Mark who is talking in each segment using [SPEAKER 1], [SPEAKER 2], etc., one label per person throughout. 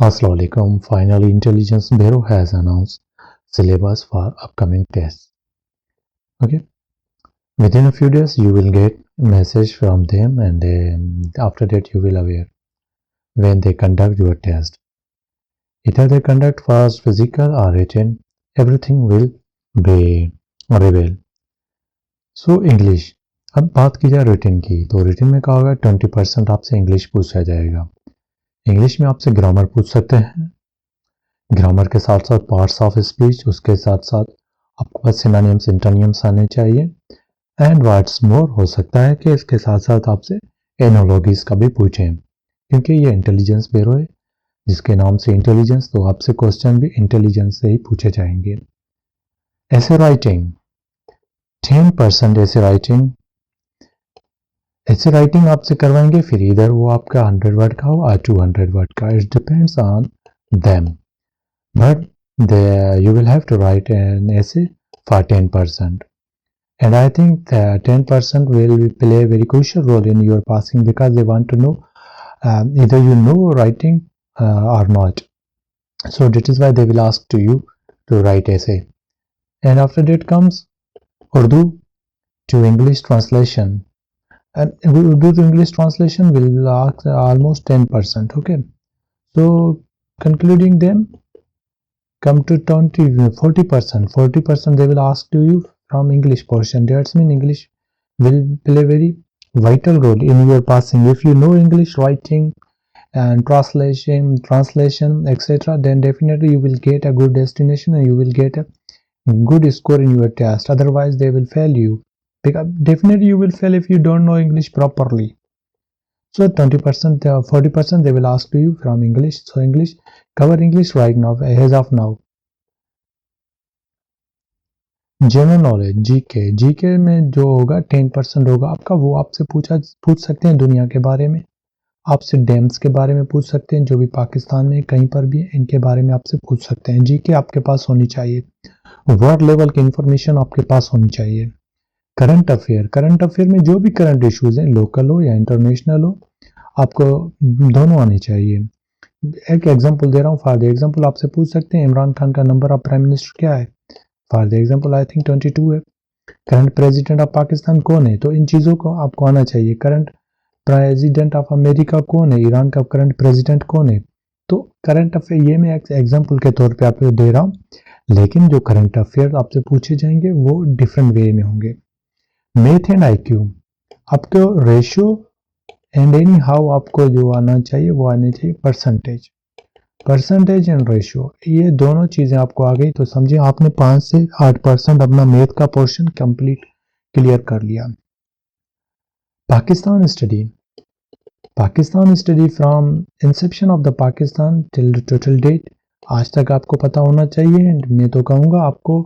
[SPEAKER 1] Assalamu alaikum. Finally, Intelligence Bureau has announced syllabus for upcoming tests. Okay, within a few days you will get message from them, and after that you will aware when they conduct your test. Either they conduct first physical or written, everything will be revealed. So English. अब बात की जाए written की, तो written में क्या होगा, 20% आपसे इंग्लिश पूछा जाएगा। इंग्लिश में आपसे ग्रामर पूछ सकते हैं, ग्रामर के साथ साथ पार्ट्स ऑफ स्पीच, उसके साथ साथ आपको बस सिनोनिम्स इंटोनिम्स आने चाहिए। एंड व्हाट्स मोर, हो सकता है कि इसके साथ साथ आपसे एनोलॉजीज का भी पूछें, क्योंकि ये इंटेलिजेंस ब्यूरो है जिसके नाम से इंटेलिजेंस, तो आपसे क्वेश्चन भी इंटेलिजेंस से ही पूछे जाएंगे। ऐसे राइटिंग 10% ऐसे राइटिंग आपसे करवाएंगे, फिर इधर वो आपका 100 वर्ड का हो या 200 वर्ड का, it depends on them, but you will have to write an essay for 10%, and I think that 10% will play a very crucial role in your passing, because they want to know either you know writing or not. So that is why they will ask to you to write essay, and after that comes Urdu to English translation, and Urdu to English translation will ask almost 10%. Okay, so concluding them, come to 40% they will ask to you from English portion. That's mean English will play very vital role in your passing. If you know English writing and translation etc., then definitely you will get a good destination and you will get a good score in your test. Otherwise they will fail you, because definitely you will fail if you don't know English properly. So 20% 40% they will ask to you from English. So English, cover English right now as of now. General knowledge GK में जो होगा 10% होगा आपका, वो आपसे पूछ सकते हैं दुनिया के बारे में, आपसे डैम्स के बारे में पूछ सकते हैं, जो भी पाकिस्तान में कहीं पर भी है इनके बारे में आपसे पूछ सकते हैं। जीके आपके पास होनी चाहिए, वर्ल्ड लेवल की इंफॉर्मेशन आपके पास होनी चाहिए। करंट अफेयर में जो भी करंट इश्यूज हैं, लोकल हो या इंटरनेशनल हो, आपको दोनों आने चाहिए। एक एग्जाम्पल दे रहा हूँ, फॉर द एग्जाम्पल आपसे पूछ सकते हैं इमरान खान का नंबर ऑफ प्राइम मिनिस्टर क्या है, for the example I think 22 है। करंट प्रेसिडेंट ऑफ पाकिस्तान कौन है, तो इन चीज़ों को आपको आना चाहिए। करंट प्रेसिडेंट ऑफ अमेरिका कौन है, ईरान का करंट प्रेसिडेंट कौन है। तो करंट अफेयर ये मैं एग्जाम्पल के तौर पे आपको दे रहा हूँ, लेकिन जो करंट अफेयर आपसे पूछे जाएंगे वो डिफरेंट वे में होंगे। मैथ एंड IQ, आपको रेशियो एंड एनी हाउ आपको जो आना चाहिए वो आने चाहिए। परसेंटेज एंड रेशियो, ये दोनों चीज़ें आपको आ गई तो समझिए आपने 5 से 8% अपना मैथ का पोर्शन कंप्लीट क्लियर कर लिया। Pakistan study from Inception of the Pakistan till total date, आज तक आपको पता होना चाहिए। मैं तो कहूँगा आपको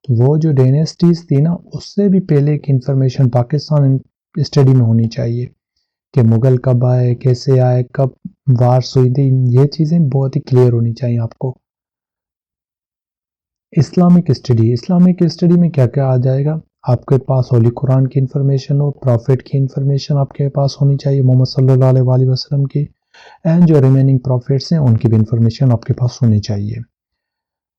[SPEAKER 1] वो जो डायनेस्टीज थी ना, उससे भी पहले की इंफॉर्मेशन पाकिस्तान स्टडी में होनी चाहिए, कि मुगल कब आए, कैसे आए, कब वार्स हुई थी, ये चीज़ें बहुत ही क्लियर होनी चाहिए आपको। इस्लामिक स्टडी में क्या क्या आ जाएगा, आपके पास होली कुरान की इंफॉर्मेशन हो, प्रॉफिट की इंफॉर्मेशन आपके पास होनी चाहिए, मोहम्मद सल्लल्लाहु अलैहि वसल्लम की, एंड जो रिमेनिंग प्रॉफिट्स हैं उनकी भी इंफॉर्मेशन आपके पास होनी चाहिए।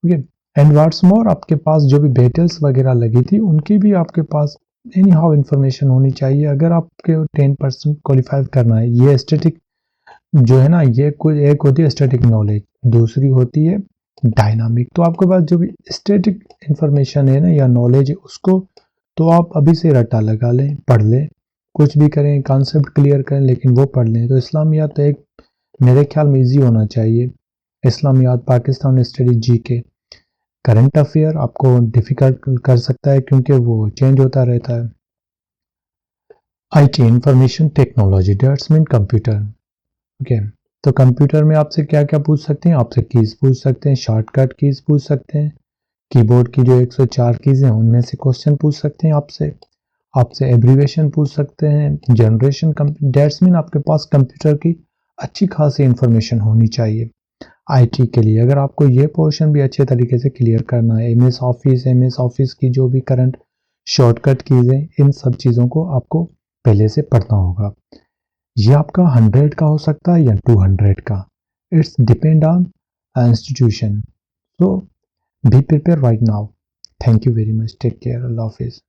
[SPEAKER 1] ओके, एंड व्हाट्स मोर, आपके पास जो भी बैटल्स वगैरह लगी थी उनकी भी आपके पास एनी हाउ इंफॉर्मेशन होनी चाहिए, अगर आपके 10% क्वालिफाई करना है। ये स्टैटिक जो है ना, ये कुछ एक होती है स्टैटिक नॉलेज, दूसरी होती है डायनामिक। तो आपके पास जो भी स्टैटिक इंफॉर्मेशन है ना या नॉलेज है, उसको तो आप अभी से रट्टा लगा लें, पढ़ लें, कुछ भी करें, कॉन्सेप्ट क्लियर करें, लेकिन वो पढ़ लें। तो इस्लामियात तो एक मेरे ख्याल में ईजी होना चाहिए, इस्लामियात, Pakistan study, GK. Current affair आपको डिफिकल्ट कर सकता है क्योंकि वो चेंज होता रहता है। IT information technology, that's mean computer. Okay, तो कंप्यूटर में आपसे क्या क्या पूछ सकते हैं, आपसे कीज पूछ सकते हैं, शॉर्टकट कीज पूछ सकते हैं, कीबोर्ड की जो 104 कीज हैं उनमें से क्वेश्चन पूछ सकते हैं, आपसे एब्रीवेशन पूछ सकते हैं, जनरेशन, दैट्स मीन आपके पास कंप्यूटर की अच्छी खासी इंफॉर्मेशन होनी चाहिए। IT के लिए अगर आपको ये पोर्शन भी अच्छे तरीके से क्लियर करना है, MS ऑफिस की जो भी करंट शॉर्टकट कीज हैं, इन सब चीज़ों को आपको पहले से पढ़ना होगा। ये आपका 100 का हो सकता है या 200 का, It's depend on institution. So be prepared right now. Thank you very much. Take care. Allah Hafiz.